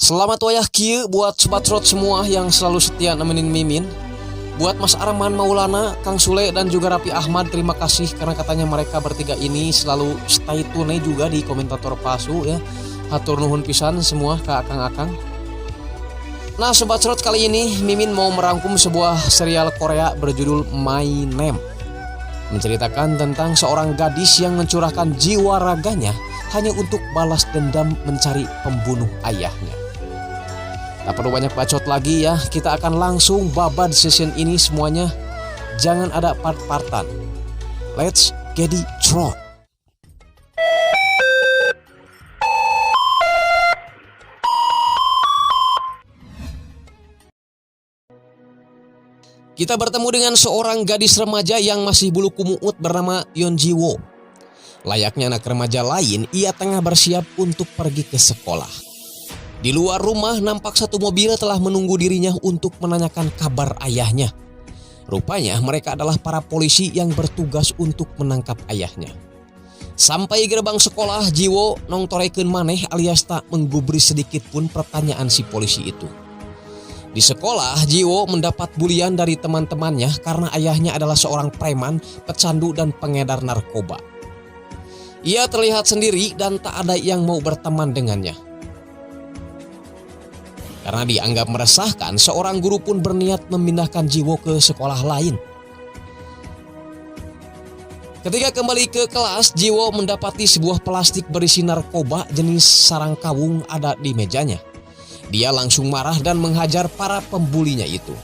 Selamat wayah kieu buat Sobat Rot semua yang selalu setia nemenin Mimin. Buat Mas Arman Maulana, Kang Sule dan juga Raffi Ahmad, terima kasih karena katanya mereka bertiga ini selalu stay tune juga di komentator palsu ya. Hatur nuhun pisan semua ke akang-akang. Nah Sobat Rot, kali ini Mimin mau merangkum sebuah serial Korea berjudul My Name. Menceritakan tentang seorang gadis yang mencurahkan jiwa raganya hanya untuk balas dendam mencari pembunuh ayahnya. Tak perlu banyak bacot lagi ya, kita akan langsung babat session ini semuanya. Jangan ada part-partan. Let's get it trot. Kita bertemu dengan seorang gadis remaja yang masih bulu kumuut bernama Yeon Ji-woo. Layaknya anak remaja lain, ia tengah bersiap untuk pergi ke sekolah. Di luar rumah nampak satu mobil telah menunggu dirinya untuk menanyakan kabar ayahnya. Rupanya mereka adalah para polisi yang bertugas untuk menangkap ayahnya. Sampai gerbang sekolah, Ji-woo nongtorekeun maneh alias tak menggubris sedikit pun pertanyaan si polisi itu. Di sekolah, Ji-woo mendapat bulian dari teman-temannya karena ayahnya adalah seorang preman, pecandu dan pengedar narkoba. Ia terlihat sendiri dan tak ada yang mau berteman dengannya. Karena dianggap meresahkan, seorang guru pun berniat memindahkan Ji-woo ke sekolah lain. Ketika kembali ke kelas, Ji-woo mendapati sebuah plastik berisi narkoba jenis sarang kawung ada di mejanya. Dia langsung marah dan menghajar para pembulinya itu.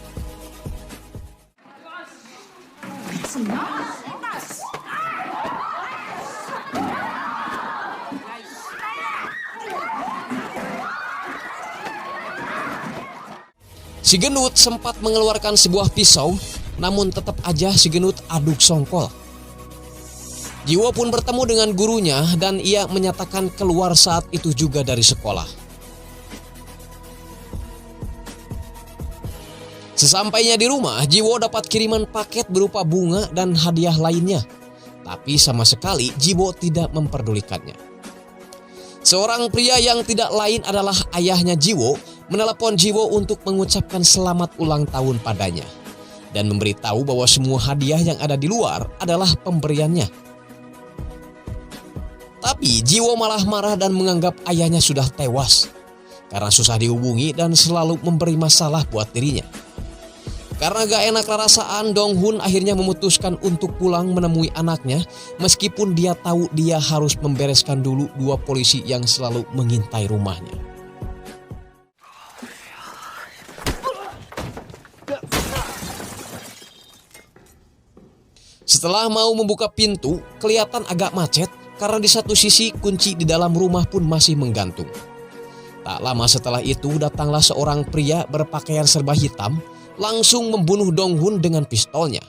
Si Genut sempat mengeluarkan sebuah pisau, namun tetap aja si Genut aduk songkol. Ji-woo pun bertemu dengan gurunya dan ia menyatakan keluar saat itu juga dari sekolah. Sesampainya di rumah, Ji-woo dapat kiriman paket berupa bunga dan hadiah lainnya. Tapi sama sekali Ji-woo tidak memperdulikannya. Seorang pria yang tidak lain adalah ayahnya Ji-woo menelepon Ji-woo untuk mengucapkan selamat ulang tahun padanya dan memberitahu bahwa semua hadiah yang ada di luar adalah pemberiannya. Tapi Ji-woo malah marah dan menganggap ayahnya sudah tewas karena susah dihubungi dan selalu memberi masalah buat dirinya. Karena gak enak perasaan, Dong-hun akhirnya memutuskan untuk pulang menemui anaknya meskipun dia tahu dia harus membereskan dulu dua polisi yang selalu mengintai rumahnya. Setelah mau membuka pintu, kelihatan agak macet karena di satu sisi kunci di dalam rumah pun masih menggantung. Tak lama setelah itu datanglah seorang pria berpakaian serba hitam langsung membunuh Dong-hun dengan pistolnya.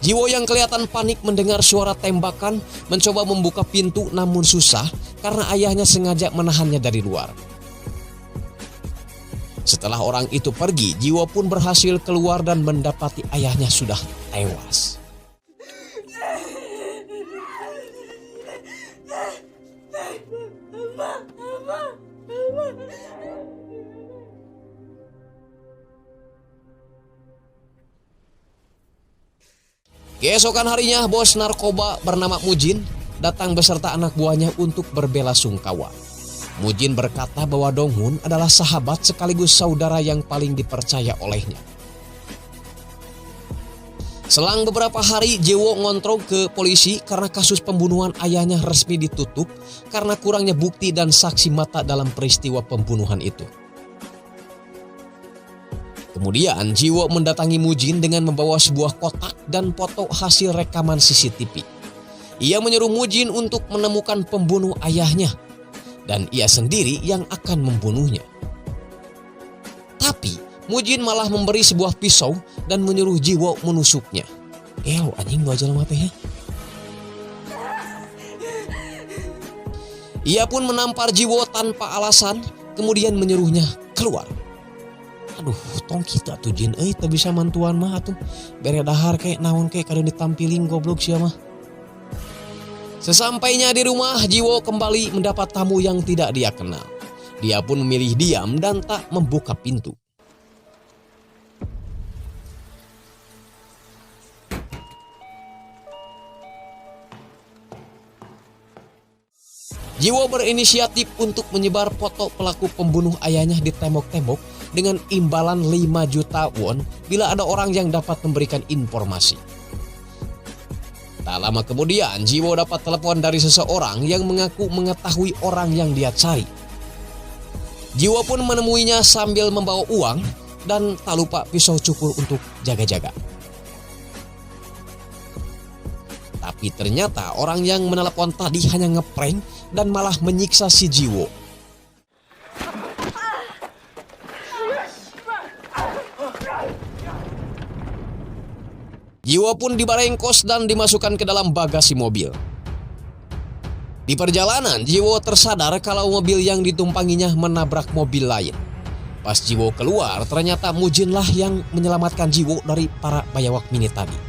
Ji-woo yang kelihatan panik mendengar suara tembakan mencoba membuka pintu namun susah karena ayahnya sengaja menahannya dari luar. Setelah orang itu pergi, Ji-woo pun berhasil keluar dan mendapati ayahnya sudah tewas. Keesokan harinya, bos narkoba bernama Mujin datang beserta anak buahnya untuk berbela sungkawa. Mujin berkata bahwa Dong-hun adalah sahabat sekaligus saudara yang paling dipercaya olehnya. Selang beberapa hari, Ji-woo ngontrol ke polisi karena kasus pembunuhan ayahnya resmi ditutup karena kurangnya bukti dan saksi mata dalam peristiwa pembunuhan itu. Kemudian Ji-woo mendatangi Mujin dengan membawa sebuah kotak dan foto hasil rekaman CCTV. Ia menyuruh Mujin untuk menemukan pembunuh ayahnya dan ia sendiri yang akan membunuhnya. Tapi Mujin malah memberi sebuah pisau dan menyuruh Ji-woo menusuknya. Anjing gua aja lama ya. Ia pun menampar Ji-woo tanpa alasan, kemudian menyuruhnya keluar. Aduh, tong kita tuh Jin, tak bisa mantuan mah tuh. Bere dahar kayak naon kayak kada ditampilin goblok sia mah. Sesampainya di rumah, Jiwo kembali mendapat tamu yang tidak dia kenal. Dia pun memilih diam dan tak membuka pintu. Jiwo berinisiatif untuk menyebar foto pelaku pembunuh ayahnya di tembok-tembok dengan imbalan 5 juta won bila ada orang yang dapat memberikan informasi. Tak lama kemudian, Jiwo dapat telepon dari seseorang yang mengaku mengetahui orang yang dia cari. Jiwo pun menemuinya sambil membawa uang dan tak lupa pisau cukur untuk jaga-jaga. Tapi ternyata orang yang menelepon tadi hanya ngeprank dan malah menyiksa si Jiwo. Jiwo pun dibarengkos dan dimasukkan ke dalam bagasi mobil. Di perjalanan, Jiwo tersadar kalau mobil yang ditumpanginya menabrak mobil lain. Pas Jiwo keluar, ternyata Mujinlah yang menyelamatkan Jiwo dari para bayawak mini tadi.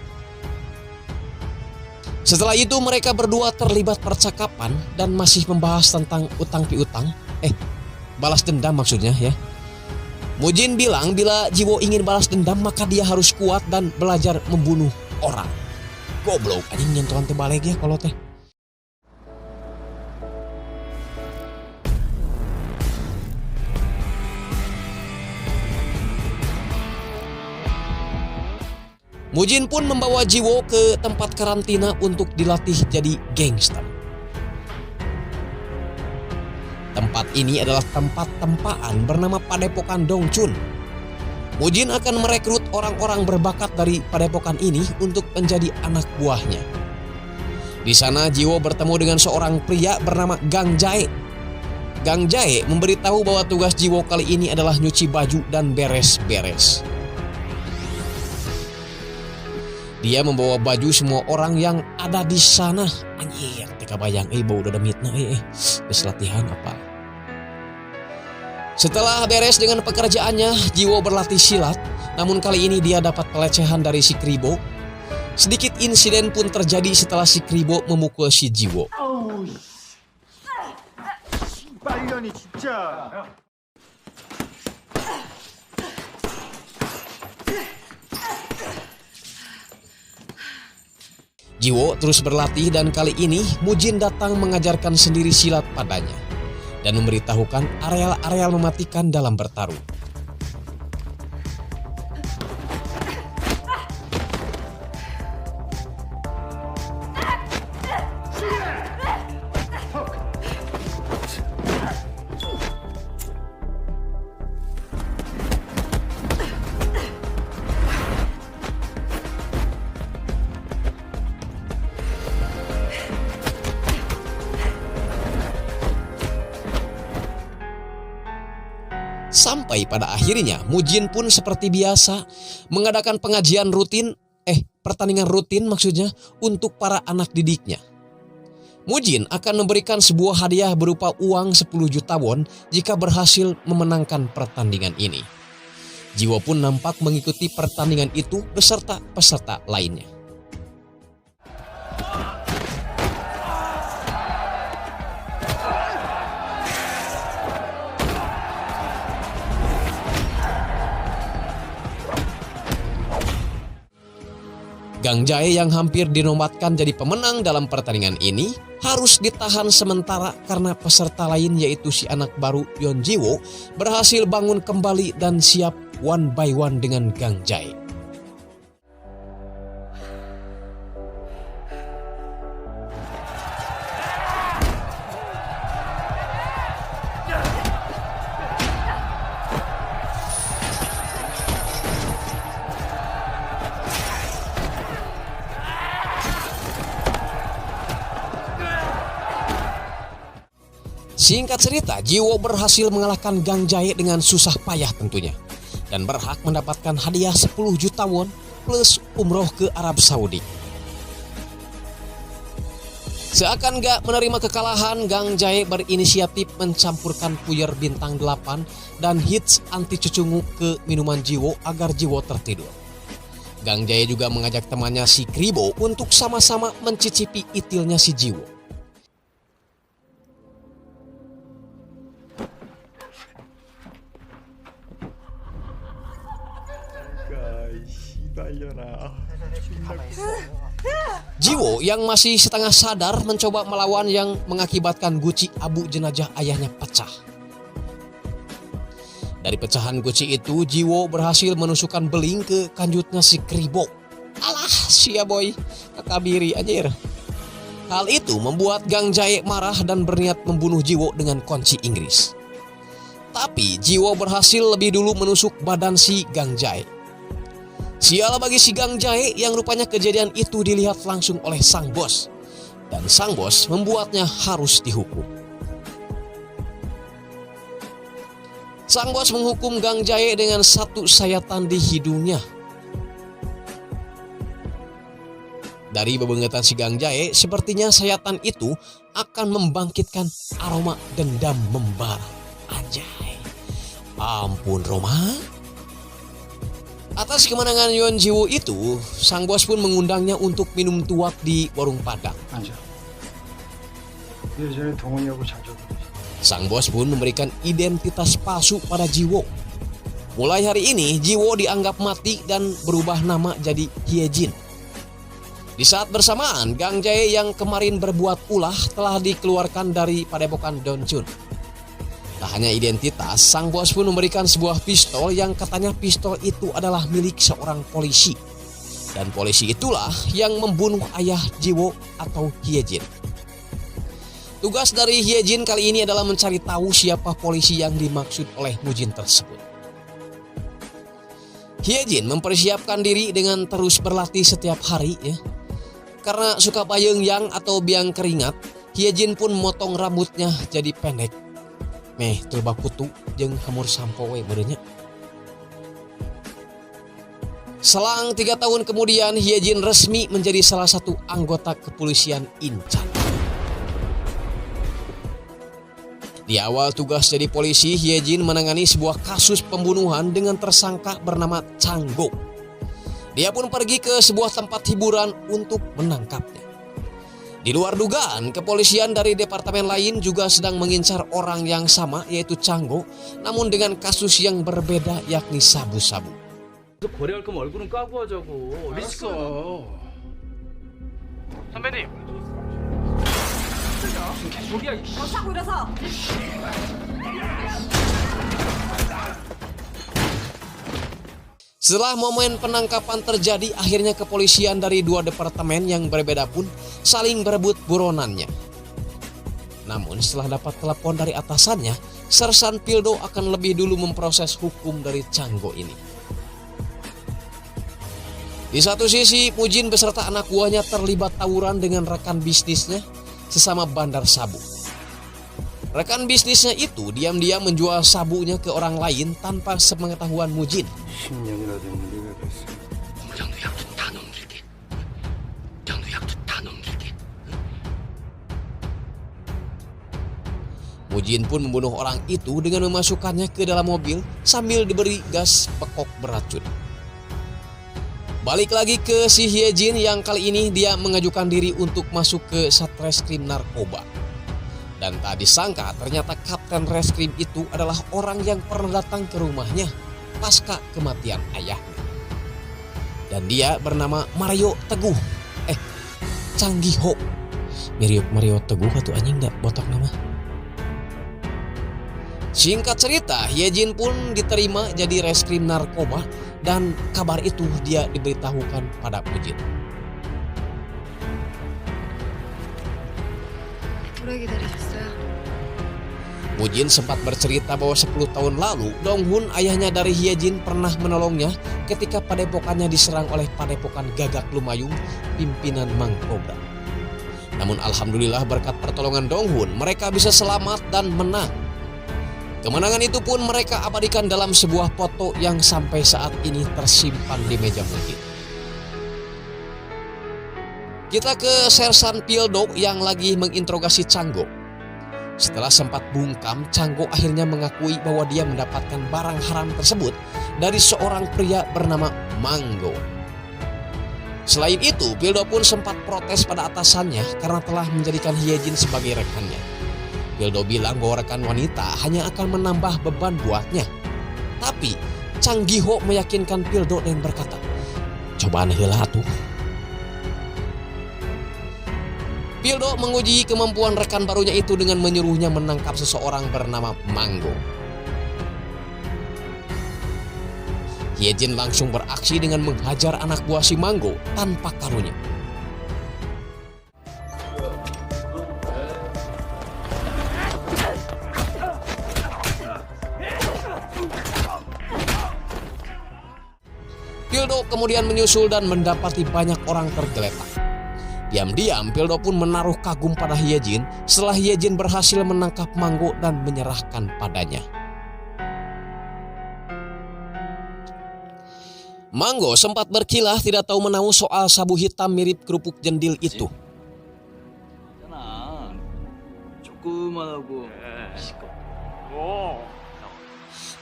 Setelah itu mereka berdua terlibat percakapan dan masih membahas tentang utang piutang. Balas dendam maksudnya ya. Mujin bilang bila Jiwo ingin balas dendam maka dia harus kuat dan belajar membunuh orang. Goblok, anjing nyentuhan teh balik ya kalau teh. Mujin pun membawa Jiwo ke tempat karantina untuk dilatih jadi gangster. Tempat ini adalah tempat tempaan bernama Padepokan Dongchun. Mujin akan merekrut orang-orang berbakat dari padepokan ini untuk menjadi anak buahnya. Di sana Jiwo bertemu dengan seorang pria bernama Gang Jae. Gang Jae memberitahu bahwa tugas Jiwo kali ini adalah nyuci baju dan beres-beres. Dia membawa baju semua orang yang ada di sana. Anjir, teka bayang bau udah demitna geus latihan apa. Setelah beres dengan pekerjaannya, Jiwo berlatih silat. Namun kali ini dia dapat pelecehan dari si Kribo. Sedikit insiden pun terjadi setelah si Kribo memukul si Jiwo. Jiwo terus berlatih dan kali ini Mujin datang mengajarkan sendiri silat padanya dan memberitahukan areal-areal mematikan dalam bertarung. Sampai pada akhirnya Mujin pun seperti biasa mengadakan pertandingan rutin maksudnya untuk para anak didiknya. Mujin akan memberikan sebuah hadiah berupa uang 10 juta won jika berhasil memenangkan pertandingan ini. Jiwo pun nampak mengikuti pertandingan itu beserta peserta lainnya. Gang Jae yang hampir dinobatkan jadi pemenang dalam pertandingan ini harus ditahan sementara karena peserta lain yaitu si anak baru Yeon Jiwo berhasil bangun kembali dan siap one by one dengan Gang Jae. Singkat cerita, Jiwo berhasil mengalahkan Gang Jae dengan susah payah tentunya. Dan berhak mendapatkan hadiah 10 juta won plus umroh ke Arab Saudi. Seakan gak menerima kekalahan, Gang Jae berinisiatif mencampurkan puyer bintang 8 dan hits anti cucungu ke minuman Jiwo agar Jiwo tertidur. Gang Jae juga mengajak temannya si Kribo untuk sama-sama mencicipi itilnya si Jiwo. Jiwo yang masih setengah sadar mencoba melawan yang mengakibatkan guci abu jenazah ayahnya pecah. Dari pecahan guci itu, Jiwo berhasil menusukkan beling ke kanjutnya si Kribo. Alah, sia boy, kakabiri anjir. Hal itu membuat Gang Jae marah dan berniat membunuh Jiwo dengan kunci Inggris. Tapi Jiwo berhasil lebih dulu menusuk badan si Gang Jae. Sial bagi si Gang Jae yang rupanya kejadian itu dilihat langsung oleh sang bos. Dan sang bos membuatnya harus dihukum. Sang bos menghukum Gang Jae dengan 1 sayatan di hidungnya. Dari bebengetan si Gang Jae, sepertinya sayatan itu akan membangkitkan aroma dendam membara. Anjay, ampun Roma. Atas kemenangan Yeon Jiwo itu, sang bos pun mengundangnya untuk minum tuak di warung Padang. Sang bos pun memberikan identitas palsu pada Jiwo. Mulai hari ini, Jiwo dianggap mati dan berubah nama jadi Hyejin. Di saat bersamaan, Gang Jae yang kemarin berbuat ulah telah dikeluarkan dari padepokan Donchun. Tak hanya identitas, sang bos pun memberikan sebuah pistol yang katanya pistol itu adalah milik seorang polisi. Dan polisi itulah yang membunuh ayah Jiwo atau Hyejin. Tugas dari Hyejin kali ini adalah mencari tahu siapa polisi yang dimaksud oleh Mujin tersebut. Hyejin mempersiapkan diri dengan terus berlatih setiap hari ya. Karena suka payeung-yang atau biang keringat, Hyejin pun memotong rambutnya jadi pendek. Meh tulba kutu jeung hamur sampo we beureunya. Selang 3 tahun kemudian, Hyejin resmi menjadi salah satu anggota kepolisian Incheon. Di awal tugas jadi polisi, Hyejin menangani sebuah kasus pembunuhan dengan tersangka bernama Changgo. Dia pun pergi ke sebuah tempat hiburan untuk menangkapnya. Di luar dugaan, kepolisian dari departemen lain juga sedang mengincar orang yang sama, yaitu Changgo, namun dengan kasus yang berbeda, yakni sabu-sabu. 거래할 거면 얼굴은 까고 하자고. 리스크. 선배님. 계속이야. 어차고 이래서. Setelah momen penangkapan terjadi, akhirnya kepolisian dari 2 departemen yang berbeda pun saling berebut buronannya. Namun setelah dapat telepon dari atasannya, Sersan Pildo akan lebih dulu memproses hukum dari Changgo ini. Di satu sisi, Mujin beserta anak buahnya terlibat tawuran dengan rekan bisnisnya sesama bandar sabu. Rekan bisnisnya itu diam-diam menjual sabunya ke orang lain tanpa sepengetahuan Mujin. 10년이나 된 우리가 됐어. 장도 약도 다 넘길게. 장도 약도 다 넘길게. Mujin pun membunuh orang itu dengan memasukkannya ke dalam mobil sambil diberi gas pekok beracun. Balik lagi ke si Hyejin yang kali ini dia mengajukan diri untuk masuk ke Satreskrim Narkoba. Dan tak disangka ternyata Kapten Reskrim itu adalah orang yang pernah datang ke rumahnya pasca kematian ayahnya. Dan dia bernama Mario Teguh. Changgiho. Mario Teguh atau anjing gak botak nama. Singkat cerita, Hyejin pun diterima jadi Reskrim Narkoba dan kabar itu dia diberitahukan pada Mujin. 오래 기다리셨어요? Mujin sempat bercerita bahwa 10 tahun lalu Donghun, ayahnya dari Hyejin, pernah menolongnya ketika padepokannya diserang oleh padepokan Gagak Lumayung pimpinan Mang Kobra. Namun alhamdulillah berkat pertolongan Donghun mereka bisa selamat dan menang. Kemenangan itu pun mereka abadikan dalam sebuah foto yang sampai saat ini tersimpan di meja Mujin. Kita ke Sersan Pildo yang lagi menginterogasi Changgo. Setelah sempat bungkam, Changgo akhirnya mengakui bahwa dia mendapatkan barang haram tersebut dari seorang pria bernama Manggo. Selain itu, Pildo pun sempat protes pada atasannya karena telah menjadikan Hyejin sebagai rekannya. Pildo bilang bahwa rekan wanita hanya akan menambah beban buatnya. Tapi Changgiho meyakinkan Pildo dan berkata, Cobaan heula atuh. Pildo menguji kemampuan rekan barunya itu dengan menyuruhnya menangkap seseorang bernama Manggo. Hyejin langsung beraksi dengan menghajar anak buah si Manggo tanpa karunya. Pildo kemudian menyusul dan mendapati banyak orang tergeletak. Diam-diam Pildo pun menaruh kagum pada Hyejin setelah Hyejin berhasil menangkap Manggo dan menyerahkan padanya. Manggo sempat berkilah tidak tahu menahu soal sabu hitam mirip kerupuk jendil itu.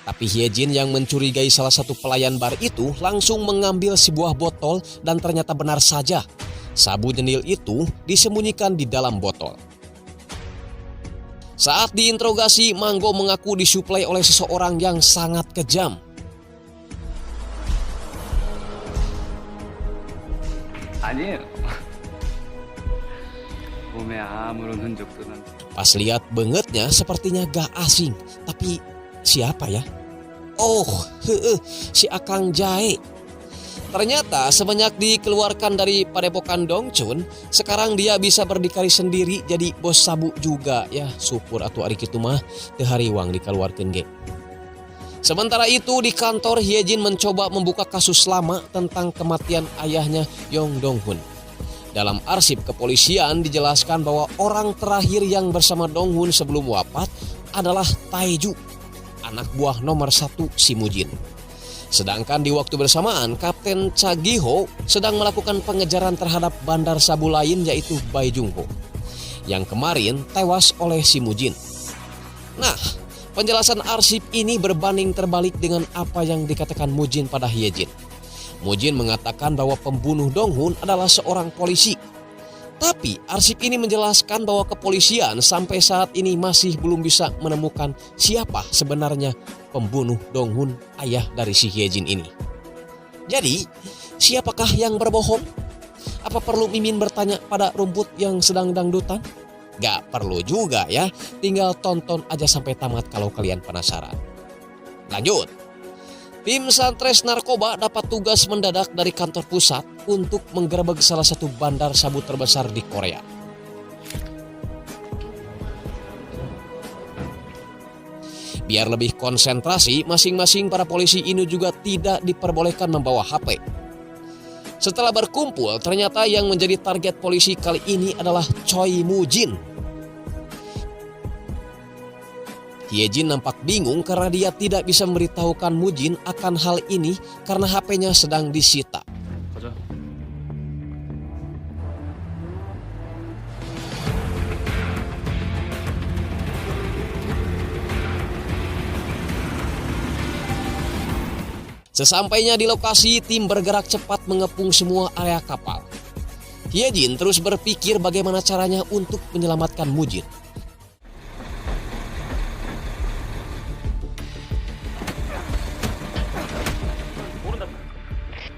Tapi Hyejin yang mencurigai salah satu pelayan bar itu langsung mengambil sebuah botol dan ternyata benar saja. Sabu jendil itu disembunyikan di dalam botol. Saat diinterogasi, Manggo mengaku disuplai oleh seseorang yang sangat kejam. Pas lihat bengetnya sepertinya gak asing. Tapi siapa ya? Oh, si Akang Jae. Ternyata semenjak dikeluarkan dari padepokan Dongchun, sekarang dia bisa berdikari sendiri jadi bos sabu juga. Ya syukur atuh ari kitu mah teu hariwang dikeluarkeun ge. Sementara itu di kantor, Hyejin mencoba membuka kasus lama tentang kematian ayahnya Yong Donghun. Dalam arsip kepolisian dijelaskan bahwa orang terakhir yang bersama Donghun sebelum wafat adalah Taeju, anak buah nomor 1 si Mujin. Sedangkan di waktu bersamaan, Kapten Cha Gi-ho sedang melakukan pengejaran terhadap bandar sabu lain yaitu Bai Jung-ho, yang kemarin tewas oleh si Mujin. Nah, penjelasan arsip ini berbanding terbalik dengan apa yang dikatakan Mujin pada Hyejin. Mujin mengatakan bahwa pembunuh Donghun adalah seorang polisi. Tapi arsip ini menjelaskan bahwa kepolisian sampai saat ini masih belum bisa menemukan siapa sebenarnya pembunuh Donghun, ayah dari si Hyejin ini. Jadi, siapakah yang berbohong? Apa perlu Mimin bertanya pada rumput yang sedang dangdutan? Gak perlu juga ya, tinggal tonton aja sampai tamat kalau kalian penasaran. Lanjut. Tim Santres Narkoba dapat tugas mendadak dari kantor pusat untuk menggerebek salah satu bandar sabu terbesar di Korea. Biar lebih konsentrasi, masing-masing para polisi ini juga tidak diperbolehkan membawa HP. Setelah berkumpul, ternyata yang menjadi target polisi kali ini adalah Choi Mujin. Hyejin nampak bingung karena dia tidak bisa memberitahukan Mujin akan hal ini karena HP-nya sedang disita. Sesampainya di lokasi, tim bergerak cepat mengepung semua area kapal. Hyejin terus berpikir bagaimana caranya untuk menyelamatkan Mujin.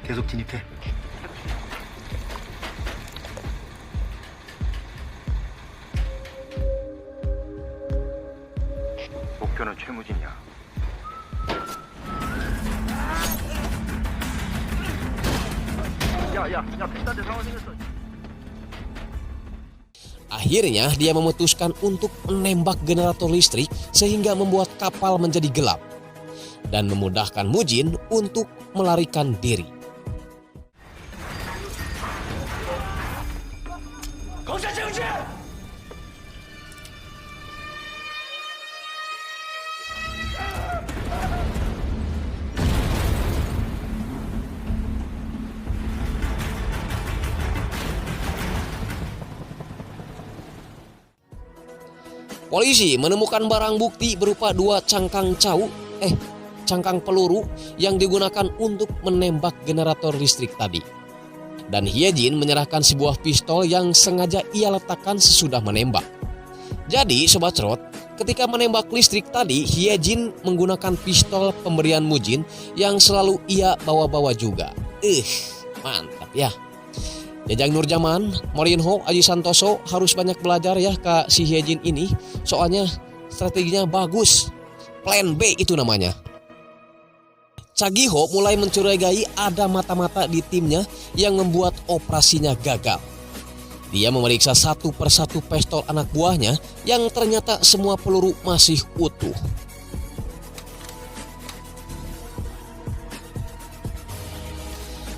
계속 진입해. 목표는 최무진이야. 야, 비슷한데 상황 생겼어. Akhirnya dia memutuskan untuk menembak generator listrik sehingga membuat kapal menjadi gelap dan memudahkan Mujin untuk melarikan diri. Polisi menemukan barang bukti berupa 2 cangkang peluru yang digunakan untuk menembak generator listrik tadi. Dan Hyejin menyerahkan sebuah pistol yang sengaja ia letakkan sesudah menembak. Jadi Sobat Rot, ketika menembak listrik tadi, Hyejin menggunakan pistol pemberian Mujin yang selalu ia bawa-bawa juga. Mantap ya. Jajang Nurjaman, Mourinho, Aji Santoso harus banyak belajar ya ke si Hyejin ini. Soalnya strateginya bagus. Plan B itu namanya. Chagiho mulai mencurigai ada mata-mata di timnya yang membuat operasinya gagal. Dia memeriksa satu persatu pistol anak buahnya yang ternyata semua peluru masih utuh.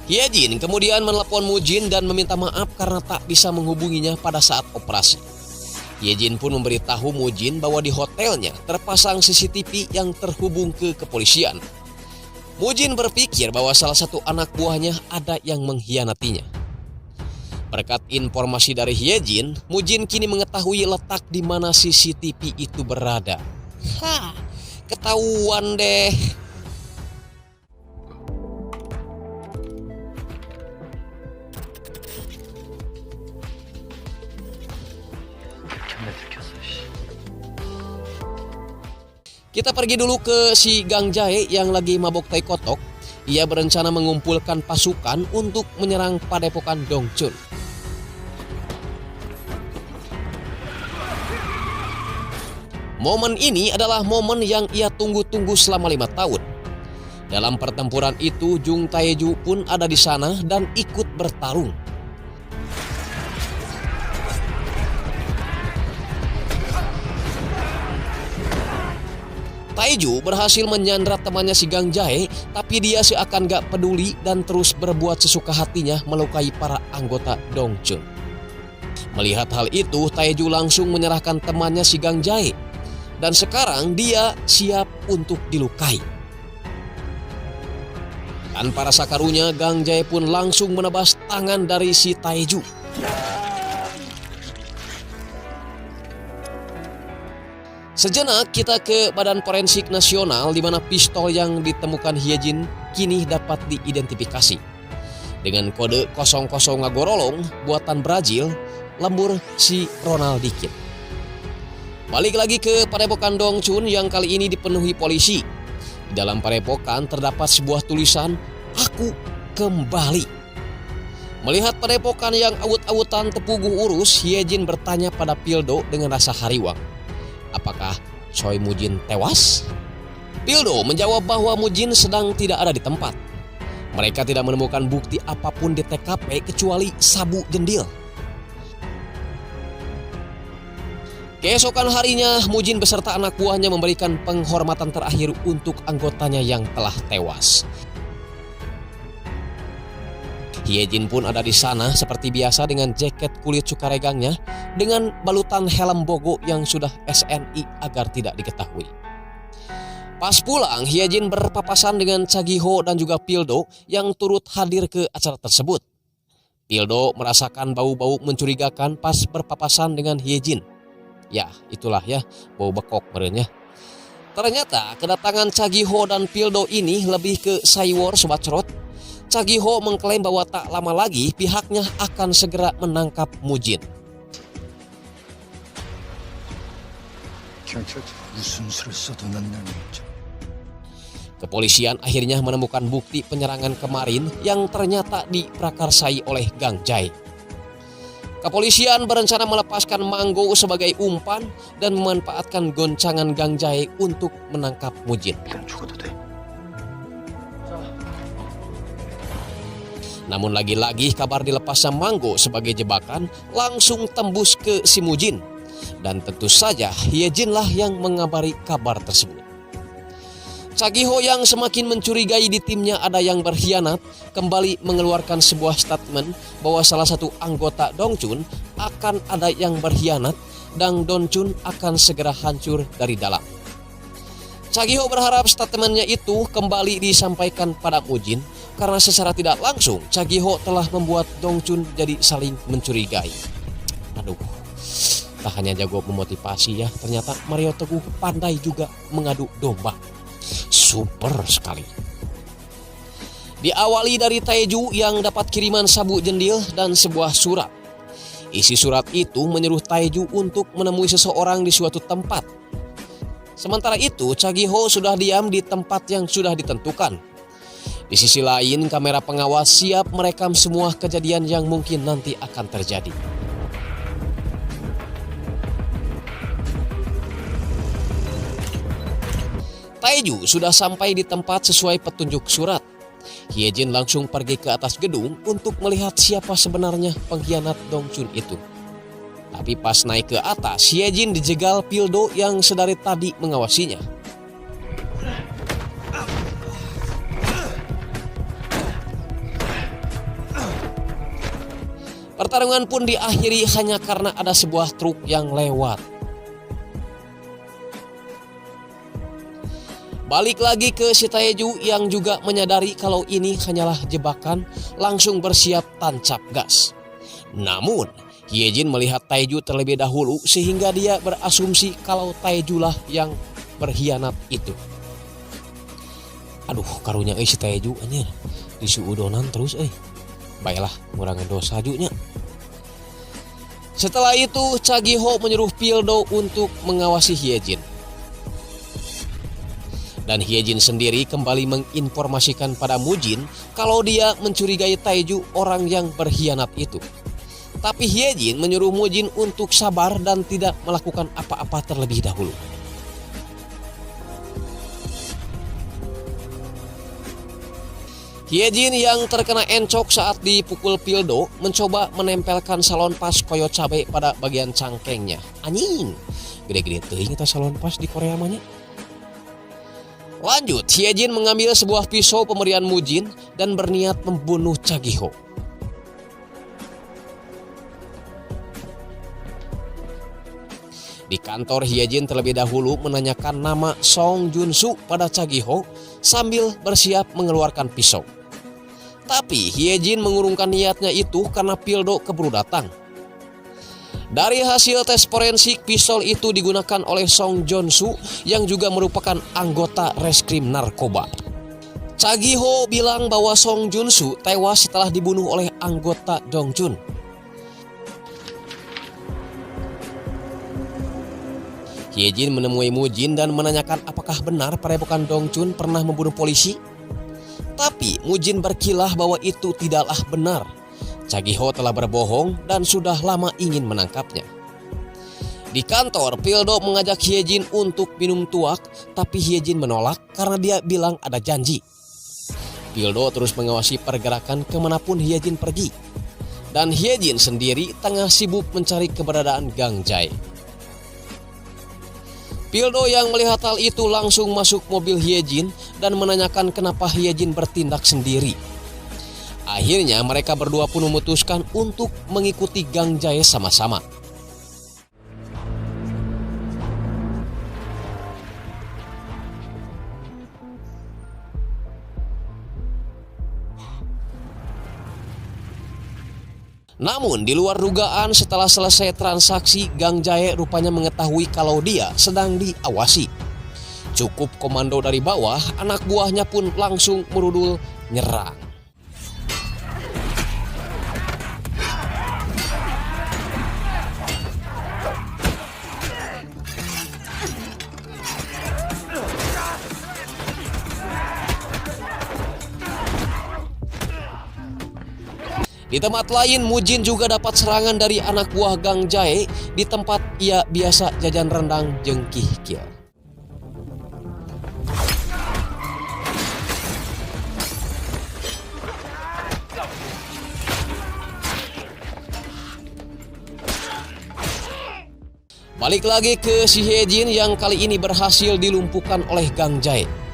Hyejin kemudian menelepon Mujin dan meminta maaf karena tak bisa menghubunginya pada saat operasi. Hyejin pun memberitahu Mujin bahwa di hotelnya terpasang CCTV yang terhubung ke kepolisian. Mujin berpikir bahwa salah satu anak buahnya ada yang mengkhianatinya. Berkat informasi dari Hyejin, Mujin kini mengetahui letak di mana CCTV itu berada. Ketahuan deh. Kita pergi dulu ke si Gang Jae yang lagi mabok tai kotok. Ia berencana mengumpulkan pasukan untuk menyerang padepokan Dongchun. Momen ini adalah momen yang ia tunggu-tunggu selama 5 tahun. Dalam pertempuran itu, Jung Taeju pun ada di sana dan ikut bertarung. Taeju berhasil menyandra temannya si Gang Jae, tapi dia seakan gak peduli dan terus berbuat sesuka hatinya melukai para anggota Dongchun. Melihat hal itu, Taeju langsung menyerahkan temannya si Gang Jae. Dan sekarang dia siap untuk dilukai. Tanpa rasa karunya, Gang Jae pun langsung menebas tangan dari si Taeju. Sejenak kita ke Badan Forensik Nasional di mana pistol yang ditemukan Hyejin kini dapat diidentifikasi. Dengan kode 00 Ngagorolong buatan Brazil, lembur si Ronald Dikin. Balik lagi ke padepokan Dongchun yang kali ini dipenuhi polisi. Di dalam padepokan terdapat sebuah tulisan, "Aku kembali." Melihat padepokan yang awut-awutan tepuguh urus, Hyejin bertanya pada Pildo dengan rasa hariwang. Apakah Choi Mujin tewas? Pildo menjawab bahwa Mujin sedang tidak ada di tempat. Mereka tidak menemukan bukti apapun di TKP kecuali sabuk jendil. Keesokan harinya, Mujin beserta anak buahnya memberikan penghormatan terakhir untuk anggotanya yang telah tewas. Hyejin pun ada di sana seperti biasa dengan jaket kulit sukaregangnya dengan balutan helm bogo yang sudah SNI agar tidak diketahui. Pas pulang, Hyejin berpapasan dengan Chagiho dan juga Pildo yang turut hadir ke acara tersebut. Pildo merasakan bau-bau mencurigakan pas berpapasan dengan Hyejin. Ya, itulah ya, bau bekok merenya. Ternyata kedatangan Chagiho dan Pildo ini lebih ke Saywar Sobat Cerot. Chagiho mengklaim bahwa tak lama lagi pihaknya akan segera menangkap Mujin. Kepolisian akhirnya menemukan bukti penyerangan kemarin yang ternyata diprakarsai oleh Gang Jae. Kepolisian berencana melepaskan Manggo sebagai umpan dan memanfaatkan goncangan Gang Jae untuk menangkap Mujin. Namun lagi-lagi kabar dilepasnya Manggo sebagai jebakan langsung tembus ke si Mujin. Dan tentu saja Hyejin lah yang mengabari kabar tersebut. Chagiho yang semakin mencurigai di timnya ada yang berkhianat kembali mengeluarkan sebuah statement bahwa salah satu anggota Dongchun akan ada yang berkhianat dan Dongchun akan segera hancur dari dalam. Chagiho berharap statementnya itu kembali disampaikan pada Mujin karena secara tidak langsung Chagiho telah membuat Dongchun jadi saling mencurigai. Aduh, tak hanya jago memotivasi ya, ternyata Mario Teguh pandai juga mengadu domba. Super sekali. Diawali dari Taeju yang dapat kiriman sabuk jendil dan sebuah surat. Isi surat itu menyuruh Taeju untuk menemui seseorang di suatu tempat. Sementara itu, Chagiho sudah diam di tempat yang sudah ditentukan. Di sisi lain, kamera pengawas siap merekam semua kejadian yang mungkin nanti akan terjadi. Taeju sudah sampai di tempat sesuai petunjuk surat. Hyejin langsung pergi ke atas gedung untuk melihat siapa sebenarnya pengkhianat Dongchun itu. Tapi pas naik ke atas, Hyejin dijegal Pildo yang sedari tadi mengawasinya. Pertarungan pun diakhiri hanya karena ada sebuah truk yang lewat. Balik lagi ke si Taeju yang juga menyadari kalau ini hanyalah jebakan, langsung bersiap tancap gas. Namun, Hyejin melihat Taeju terlebih dahulu sehingga dia berasumsi kalau Taeju lah yang berkhianat itu. Aduh, karunya si Taeju anjir, disuudonan terus Baiklah, ngurangan dosa junya. Setelah itu, Chagiho menyuruh Pildo untuk mengawasi Hyejin. Dan Hyejin sendiri kembali menginformasikan pada Mujin kalau dia mencurigai Taeju orang yang berkhianat itu. Tapi Hyejin menyuruh Mujin untuk sabar dan tidak melakukan apa-apa terlebih dahulu. Hyejin yang terkena encok saat dipukul Pildo mencoba menempelkan salon pas koyo cabe pada bagian cangkengnya. Anjing, gede-gede teuing eta salon pas di Korea mah nya. Lanjut, Hyejin mengambil sebuah pisau pemberian Mujin dan berniat membunuh Chagiho. Di kantor, Hyejin terlebih dahulu menanyakan nama Song Junsu pada Chagiho sambil bersiap mengeluarkan pisau. Tapi Hyejin mengurungkan niatnya itu karena Pildo keburu datang. Dari hasil tes forensik, pistol itu digunakan oleh Song Junsu yang juga merupakan anggota reskrim narkoba. Chagiho bilang bahwa Song Junsu tewas setelah dibunuh oleh anggota Dongchun. Hyejin menemui Mujin dan menanyakan apakah benar padepokan Dongchun pernah membunuh polisi. Tapi Mujin berkilah bahwa itu tidaklah benar. Chagiho telah berbohong dan sudah lama ingin menangkapnya. Di kantor, Pildo mengajak Hyejin untuk minum tuak, tapi Hyejin menolak karena dia bilang ada janji. Pildo terus mengawasi pergerakan kemanapun Hyejin pergi. Dan Hyejin sendiri tengah sibuk mencari keberadaan Gang Jae. Pildo yang melihat hal itu langsung masuk mobil Hyejin dan menanyakan kenapa Hyejin bertindak sendiri. Akhirnya mereka berdua pun memutuskan untuk mengikuti Gang Jae sama-sama. Namun di luar dugaan, setelah selesai transaksi, Gang Jae rupanya mengetahui kalau dia sedang diawasi. Cukup komando dari bawah, anak buahnya pun langsung merudul nyerang. Di tempat lain, Mujin juga dapat serangan dari anak buah Gang Jae di tempat ia biasa jajan rendang jeung kihkil. Balik lagi ke si Hyejin yang kali ini berhasil dilumpuhkan oleh Gang Jae.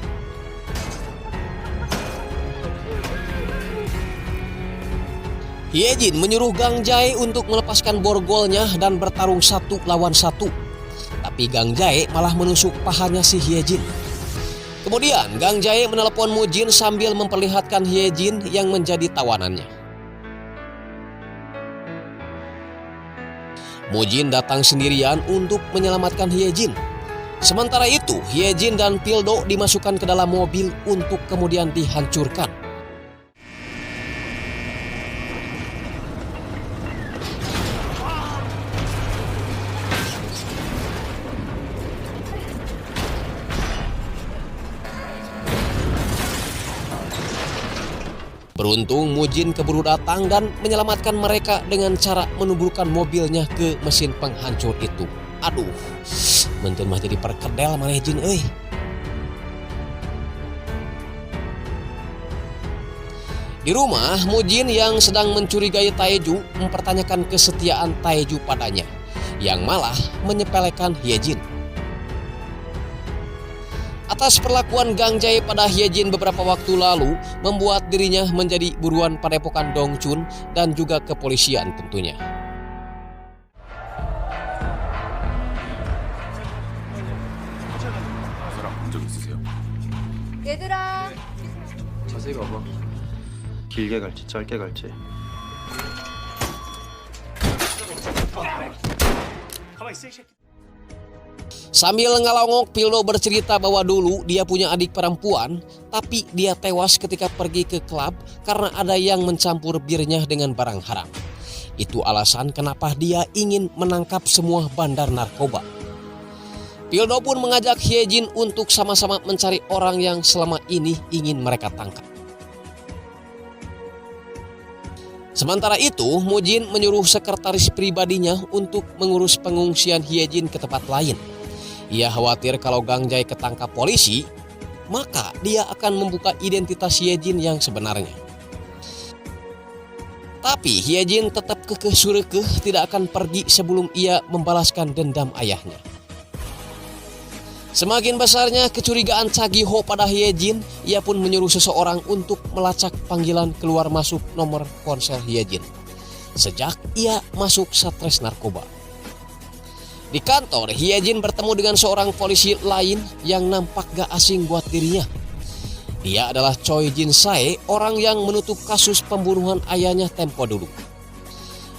Hyejin menyuruh Gang Jae untuk melepaskan borgolnya dan bertarung 1 lawan 1. Tapi Gang Jae malah menusuk pahanya si Hyejin. Kemudian Gang Jae menelepon Mujin sambil memperlihatkan Hyejin yang menjadi tawanannya. Mujin datang sendirian untuk menyelamatkan Hyejin. Sementara itu, Hyejin dan Pildo dimasukkan ke dalam mobil untuk kemudian dihancurkan. Beruntung Mujin keburu datang dan menyelamatkan mereka dengan cara menubrukkan mobilnya ke mesin penghancur itu. Aduh, meuntun mah jadi perkedel maneh Jin euy. Di rumah, Mujin yang sedang mencurigai Taeju mempertanyakan kesetiaan Taeju padanya, yang malah menyepelekan Hyejin. Atas perlakuan Gang Jae pada Hyejin beberapa waktu lalu membuat dirinya menjadi buruan padepokan Dongchun dan juga kepolisian tentunya. 얘들아. 자세히 봐봐. 길게 갈지 짧게 갈지. Sambil ngalongok, Pildo bercerita bahwa dulu dia punya adik perempuan, tapi dia tewas ketika pergi ke klub karena ada yang mencampur birnya dengan barang haram. Itu alasan kenapa dia ingin menangkap semua bandar narkoba. Pildo pun mengajak Hyejin untuk sama-sama mencari orang yang selama ini ingin mereka tangkap. Sementara itu, Mujin menyuruh sekretaris pribadinya untuk mengurus pengungsian Hyejin ke tempat lain. Ia khawatir kalau Gang Jae ketangkap polisi, maka dia akan membuka identitas Hyejin yang sebenarnya. Tapi Hyejin tetap kekeh surekeh tidak akan pergi sebelum ia membalaskan dendam ayahnya. Semakin besarnya kecurigaan Chagiho pada Hyejin, ia pun menyuruh seseorang untuk melacak panggilan keluar masuk nomor ponsel Hyejin sejak ia masuk Satres Narkoba. Di kantor, Hyejin bertemu dengan seorang polisi lain yang nampak gak asing buat dirinya. Dia adalah Choi Jin-sae, orang yang menutup kasus pembunuhan ayahnya tempo dulu.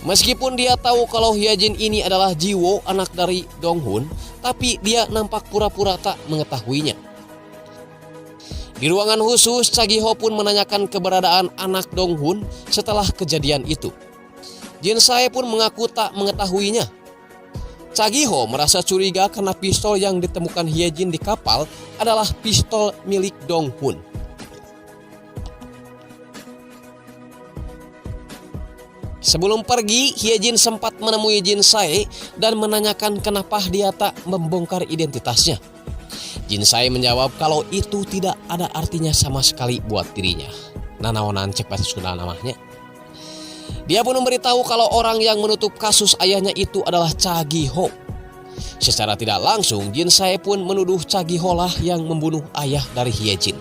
Meskipun dia tahu kalau Hyejin ini adalah Jiwo, anak dari Dong-hun, tapi dia nampak pura-pura tak mengetahuinya. Di ruangan khusus, Chagiho pun menanyakan keberadaan anak Dong-hun setelah kejadian itu. Jin-sae pun mengaku tak mengetahuinya. Chagiho merasa curiga karena pistol yang ditemukan Hyejin di kapal adalah pistol milik Dong-hun. Sebelum pergi, Hyejin sempat menemui Jin-sae dan menanyakan kenapa dia tak membongkar identitasnya. Jin-sae menjawab kalau itu tidak ada artinya sama sekali buat dirinya. Nanaonan cek bahasa Sunda namanya. Dia pun memberitahu kalau orang yang menutup kasus ayahnya itu adalah Chagiho. Secara tidak langsung, Jin-sae pun menuduh Chagiho lah yang membunuh ayah dari Hyejin.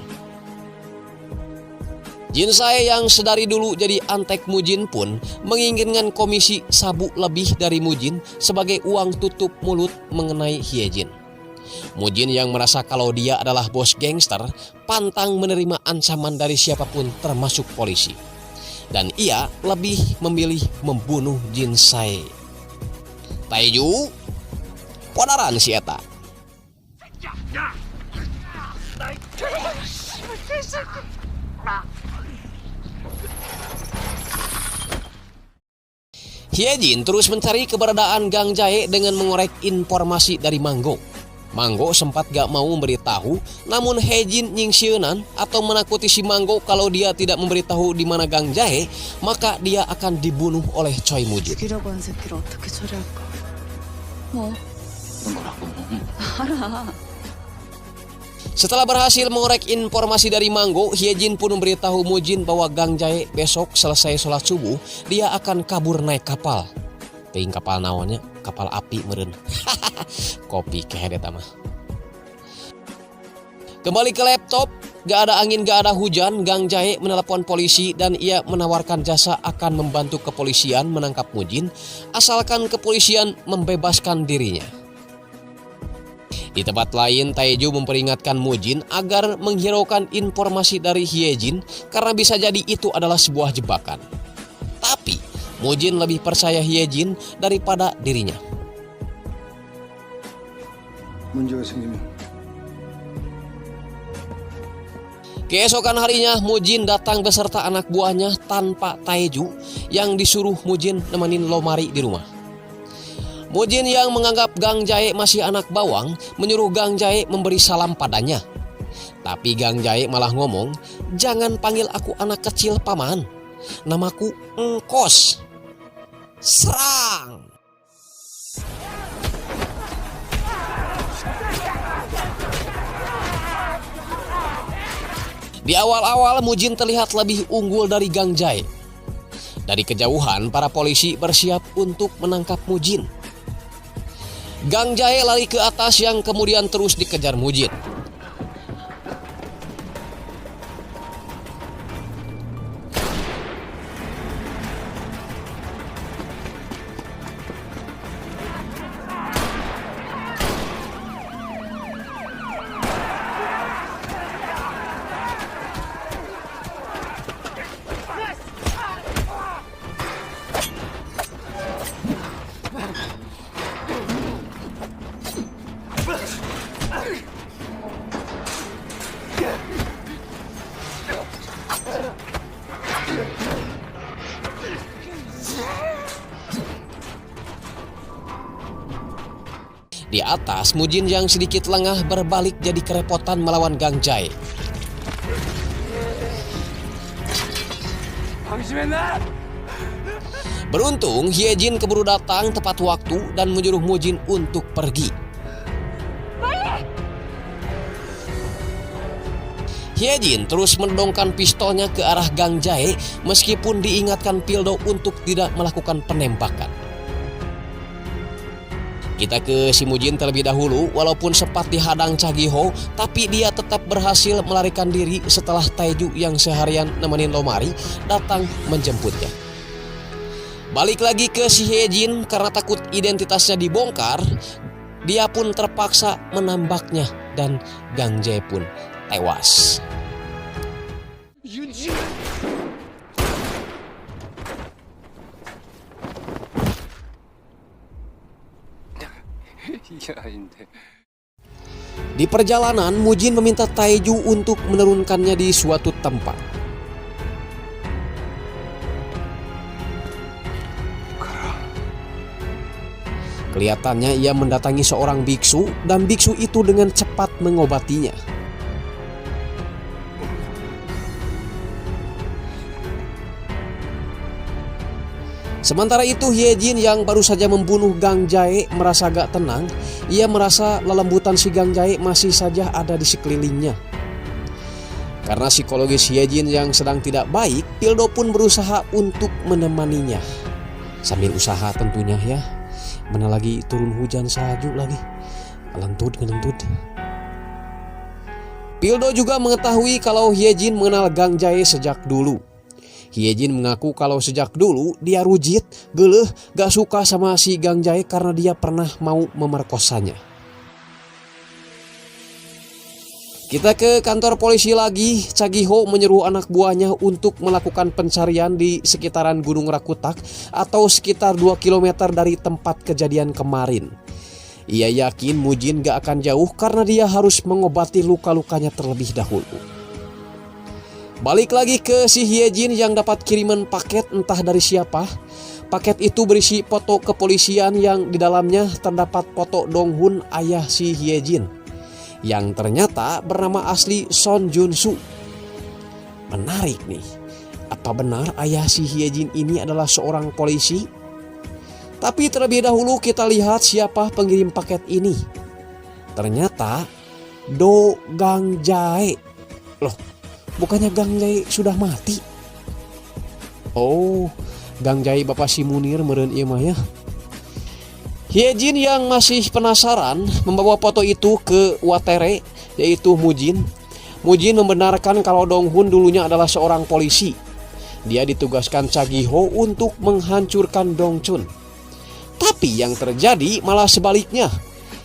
Jin-sae yang sedari dulu jadi antek Mujin pun menginginkan komisi sabu lebih dari Mujin sebagai uang tutup mulut mengenai Hyejin. Mujin yang merasa kalau dia adalah bos gangster pantang menerima ancaman dari siapapun termasuk polisi. Dan ia lebih memilih membunuh Jin-sae. Taeju, podaran si eta. Hyejin terus mencari keberadaan Gang Jae dengan mengorek informasi dari Manggo. Manggo sempat gak mau memberitahu, namun Hyejin nyingsieun atau menakuti si Manggo kalau dia tidak memberitahu di mana Gang Jae, maka dia akan dibunuh oleh Choi Mujin. 죽이려고 한 새끼를 어떻게 처리할까? 뭐? 뭐라고? 알아. Setelah berhasil mengorek informasi dari Manggo, Hyejin pun memberitahu Mujin bahwa Gang Jae besok selesai sholat subuh, dia akan kabur naik kapal. Ting kapal naonnya, kapal api meureun. Kopi kehedet mah. Kembali ke laptop, gak ada angin gak ada hujan, Gang Jae menelepon polisi dan ia menawarkan jasa akan membantu kepolisian menangkap Mujin asalkan kepolisian membebaskan dirinya. Di tempat lain, Taeju memperingatkan Mujin agar menghiraukan informasi dari Hyejin karena bisa jadi itu adalah sebuah jebakan. Tapi Mujin lebih percaya Hyejin daripada dirinya. 문제가 생기면 Keesokan harinya, Mujin datang beserta anak buahnya tanpa Taeju yang disuruh Mujin nemenin lomari di rumah. Mujin yang menganggap Gang Jae masih anak bawang menyuruh Gang Jae memberi salam padanya. Tapi Gang Jae malah ngomong, "Jangan panggil aku anak kecil paman. Namaku Engkos." Serang! Di awal-awal Mujin terlihat lebih unggul dari Gang Jae. Dari kejauhan para polisi bersiap untuk menangkap Mujin. Gang Jae lari ke atas yang kemudian terus dikejar Mujin. Di atas, Mujin yang sedikit lengah berbalik jadi kerepotan melawan Gang Jae. Beruntung, Hyejin keburu datang tepat waktu dan menyuruh Mujin untuk pergi. Hyejin terus mendongkan pistolnya ke arah Gang Jae meskipun diingatkan Pildo untuk tidak melakukan penembakan. Kita ke si Mujin terlebih dahulu, walaupun sempat dihadang Chagiho, tapi dia tetap berhasil melarikan diri setelah Taeju yang seharian nemenin Lomari datang menjemputnya. Balik lagi ke si Hyejin karena takut identitasnya dibongkar, dia pun terpaksa menambaknya dan Gang Jae pun tewas. Di perjalanan, Mujin meminta Taeju untuk menurunkannya di suatu tempat. Kelihatannya ia mendatangi seorang biksu dan biksu itu dengan cepat mengobatinya. Sementara itu Hyejin yang baru saja membunuh Gang Jae merasa gak tenang. Ia merasa lelembutan si Gang Jae masih saja ada di sekelilingnya. Karena psikologis Hyejin yang sedang tidak baik, Pildo pun berusaha untuk menemaninya. Sambil usaha tentunya ya. Mana lagi turun hujan salju lagi. Ngelentut. Pildo juga mengetahui kalau Hyejin mengenal Gang Jae sejak dulu. Hyejin mengaku kalau sejak dulu dia rujit, geleh, gak suka sama si Gang Jae karena dia pernah mau memerkosanya. Kita ke kantor polisi lagi. Chagiho menyeru anak buahnya untuk melakukan pencarian di sekitaran Gunung Rakutak atau sekitar 2 km dari tempat kejadian kemarin. Ia yakin Mujin gak akan jauh karena dia harus mengobati luka-lukanya terlebih dahulu. Balik lagi ke si Hyejin yang dapat kiriman paket entah dari siapa. Paket itu berisi foto kepolisian yang di dalamnya terdapat foto Donghun, ayah si Hyejin, yang ternyata bernama asli Son Junsu. Menarik nih, apa benar ayah si Hyejin ini adalah seorang polisi? Tapi terlebih dahulu kita lihat siapa pengirim paket ini. Ternyata Do Gang Jae. Loh, bukannya Gang Jae sudah mati? Oh, Gang Jae bapak si Munir meureun ieu mah ya. Hyejin yang masih penasaran membawa foto itu ke Watere, yaitu Mujin. Mujin membenarkan kalau Donghun dulunya adalah seorang polisi. Dia ditugaskan Chagiho untuk menghancurkan Dongchun. Tapi yang terjadi malah sebaliknya.